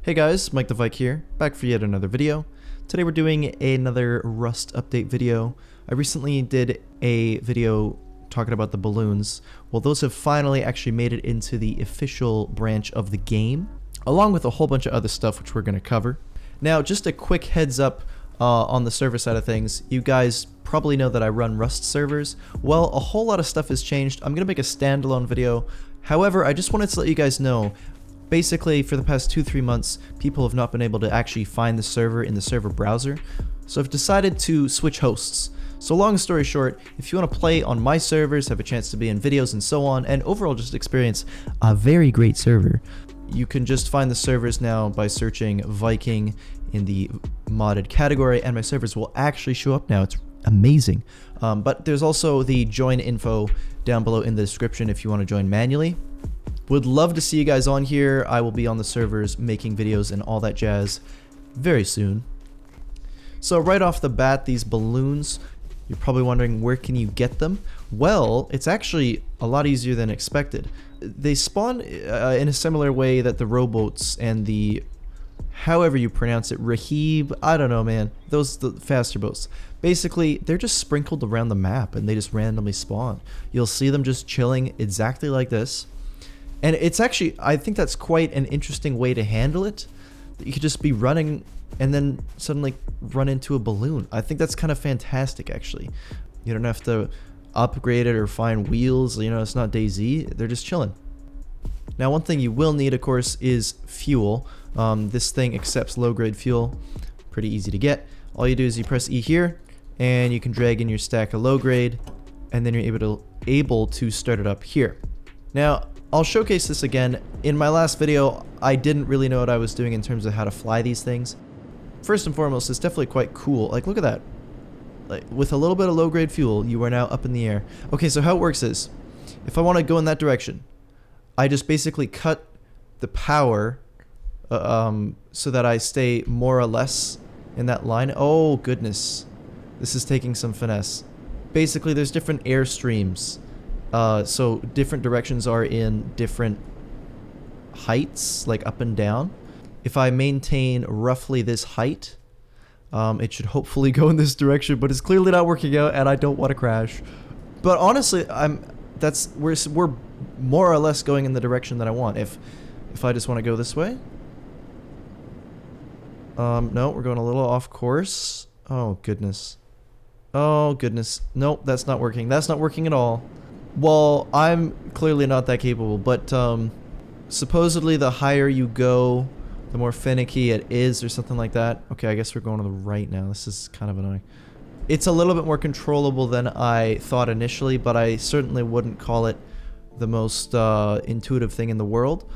Hey guys, Mike the Vike here, back for yet another video. Today we're doing another Rust update video. I recently did a video talking about the balloons. Well, those have finally actually made it into the official branch of the game, along with a whole bunch of other stuff which we're going to cover. Now, just a quick heads up on the server side of things. You guys probably know that I run Rust servers. Well, a whole lot of stuff has changed. I'm going to make a standalone video. However, I just wanted to let you guys know, basically, for the past 2-3 months, people have not been able to actually find the server in the server browser. So I've decided to switch hosts. So long story short, if you want to play on my servers, have a chance to be in videos and so on, and overall just experience a very great server, you can just find the servers now by searching Viking in the modded category, and my servers will actually show up now. It's amazing. But there's also the join info down below in the description if you want to join manually. Would love to see you guys on here. I will be on the servers making videos and all that jazz very soon. So right off the bat, these balloons, you're probably wondering, where can you get them? Well, it's actually a lot easier than expected. They spawn in a similar way that the rowboats and the, however you pronounce it, rahib, I don't know, man, those the faster boats. Basically, they're just sprinkled around the map and they just randomly spawn. You'll see them just chilling exactly like this. And it's actually, I think that's quite an interesting way to handle it. You could just be running and then suddenly run into a balloon. I think that's kind of fantastic, actually. You don't have to upgrade it or find wheels. You know, it's not DayZ. They're just chilling. Now, one thing you will need, of course, is fuel. This thing accepts low-grade fuel. Pretty easy to get. All you do is you press E here, and you can drag in your stack of low-grade, and then you're able to start it up here. Now, I'll showcase this again. In my last video, I didn't really know what I was doing in terms of how to fly these things. First and foremost, it's definitely quite cool. Like, look at that. Like, with a little bit of low-grade fuel, you are now up in the air. Okay, so how it works is, if I want to go in that direction, I just basically cut the power so that I stay more or less in that line. Oh, goodness. This is taking some finesse. Basically, there's different air streams. So different directions are in different heights, like up and down. If I maintain roughly this height, it should hopefully go in this direction, but it's clearly not working out and I don't want to crash. But honestly, we're more or less going in the direction that I want. If I just want to go this way. No, we're going a little off course. Oh goodness. Oh goodness. Nope, that's not working. That's not working at all. Well, I'm clearly not that capable, but supposedly the higher you go, the more finicky it is or something like that. Okay, I guess we're going to the right now. This is kind of annoying. It's a little bit more controllable than I thought initially, but I certainly wouldn't call it the most intuitive thing in the world.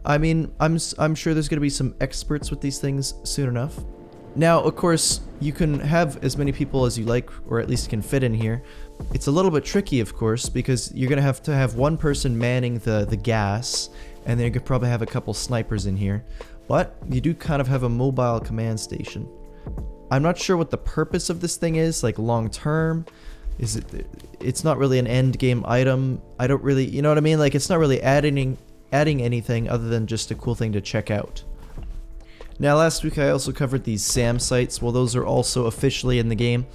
I mean, I'm sure there's going to be some experts with these things soon enough. Now, of course, you can have as many people as you like, or at least can fit in here. It's a little bit tricky, of course, because you're going to have one person manning the gas, and then you could probably have a couple snipers in here. But you do kind of have a mobile command station. I'm not sure what the purpose of this thing is, like long term. It's not really an end game item. I don't really, you know what I mean? Like, it's not really adding anything other than just a cool thing to check out. Now, last week I also covered these SAM sites. Well, those are also officially in the game.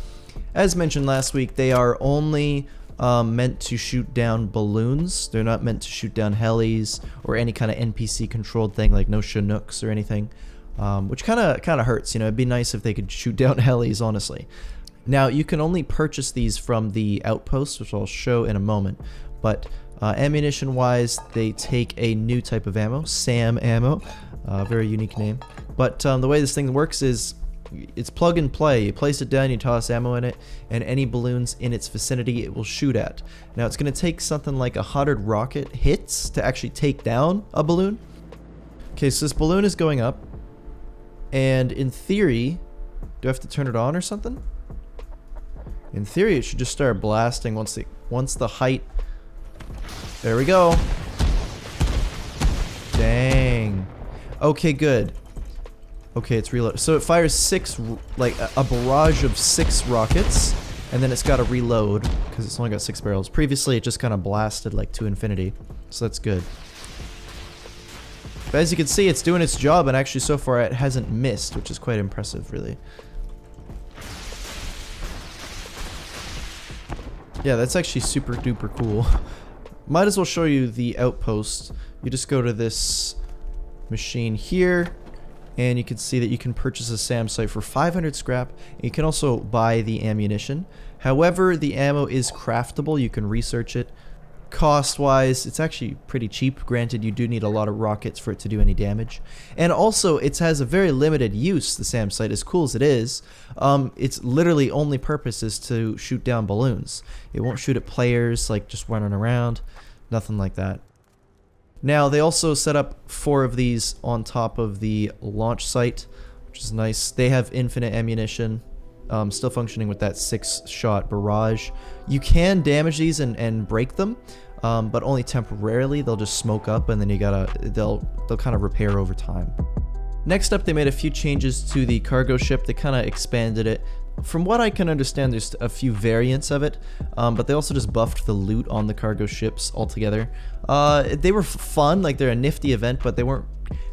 As mentioned last week, they are only meant to shoot down balloons. They're not meant to shoot down helis or any kind of NPC controlled thing like no Chinooks or anything, which kind of hurts. You know, it'd be nice if they could shoot down helis, honestly. Now, you can only purchase these from the outposts, which I'll show in a moment, but ammunition wise, they take a new type of ammo, SAM ammo. Very unique name. But the way this thing works is it's plug and play. You place it down, you toss ammo in it, and any balloons in its vicinity it will shoot at. Now, it's going to take something like 100 rocket hits to actually take down a balloon. Okay, so this balloon is going up, and in theory, do I have to turn it on or something? In theory, it should just start blasting once the height. There we go. Dang. Okay, good. Okay, it's reload. So it fires 6, like a barrage of 6 rockets, and then it's got to reload because it's only got 6 barrels. Previously, it just kind of blasted like to infinity, so that's good. But as you can see, it's doing its job, and actually so far it hasn't missed, which is quite impressive, really. Yeah, that's actually super duper cool. Might as well show you the outpost. You just go to this machine here, and you can see that you can purchase a SAM site for 500 scrap. And you can also buy the ammunition. However, the ammo is craftable. You can research it. Cost-wise, it's actually pretty cheap. Granted, you do need a lot of rockets for it to do any damage. And also, it has a very limited use, the SAM site, as cool as it is. Its literally only purpose is to shoot down balloons. It won't shoot at players, like just running around. Nothing like that. Now, they also set up 4 of these on top of the launch site, which is nice. They have infinite ammunition. Still functioning with that 6-shot barrage. You can damage these and break them, but only temporarily. They'll just smoke up, and then they'll kind of repair over time. Next up, they made a few changes to the cargo ship. They kind of expanded it. From what I can understand, there's a few variants of it, but they also just buffed the loot on the cargo ships altogether. They were fun, like they're a nifty event, but they weren't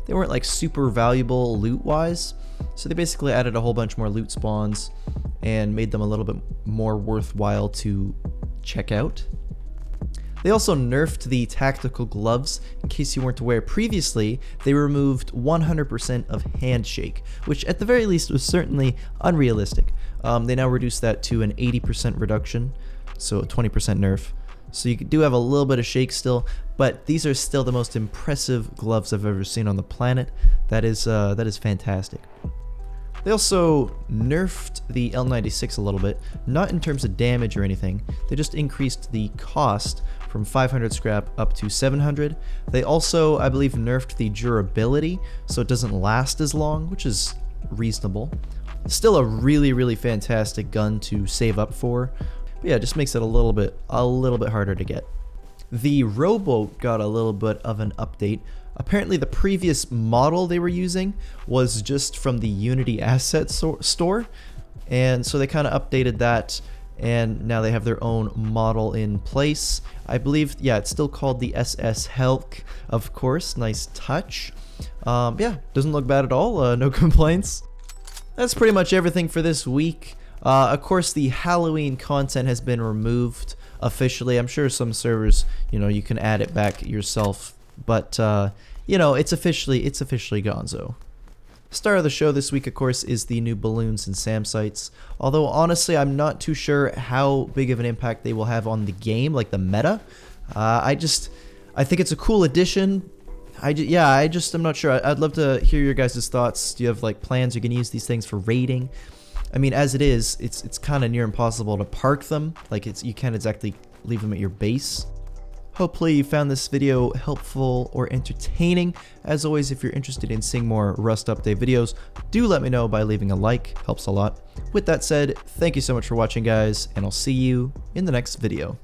like super valuable loot-wise. So they basically added a whole bunch more loot spawns and made them a little bit more worthwhile to check out. They also nerfed the tactical gloves. In case you weren't aware, previously they removed 100% of handshake, which at the very least was certainly unrealistic. They now reduced that to an 80% reduction, so a 20% nerf. So you do have a little bit of shake still, but these are still the most impressive gloves I've ever seen on the planet. That is fantastic. They also nerfed the L96 a little bit, not in terms of damage or anything. They just increased the cost from 500 scrap up to 700. They also, I believe, nerfed the durability, so it doesn't last as long, which is reasonable. Still a really fantastic gun to save up for. But yeah, it just makes it a little bit harder to get. The rowboat got a little bit of an update. Apparently the previous model they were using was just from the Unity asset store, and so they kind of updated that, and now they have their own model in place. I believe, yeah, it's still called the SS Helk, of course. Nice touch. Yeah, doesn't look bad at all. No complaints. That's pretty much everything for this week. Of course, the Halloween content has been removed officially. I'm sure some servers, you can add it back yourself, but it's officially gonzo. Star of the show this week, of course, is the new balloons and SAM sites. Although honestly, I'm not too sure how big of an impact they will have on the game, like the meta. I think it's a cool addition. I'm not sure. I'd love to hear your guys' thoughts. Do you have like plans? You can use these things for raiding. I mean, as it is, it's kind of near impossible to park them. Like you can't exactly leave them at your base. Hopefully you found this video helpful or entertaining. As always, if you're interested in seeing more Rust update videos, do let me know by leaving a like. Helps a lot. With that said, thank you so much for watching, guys, and I'll see you in the next video.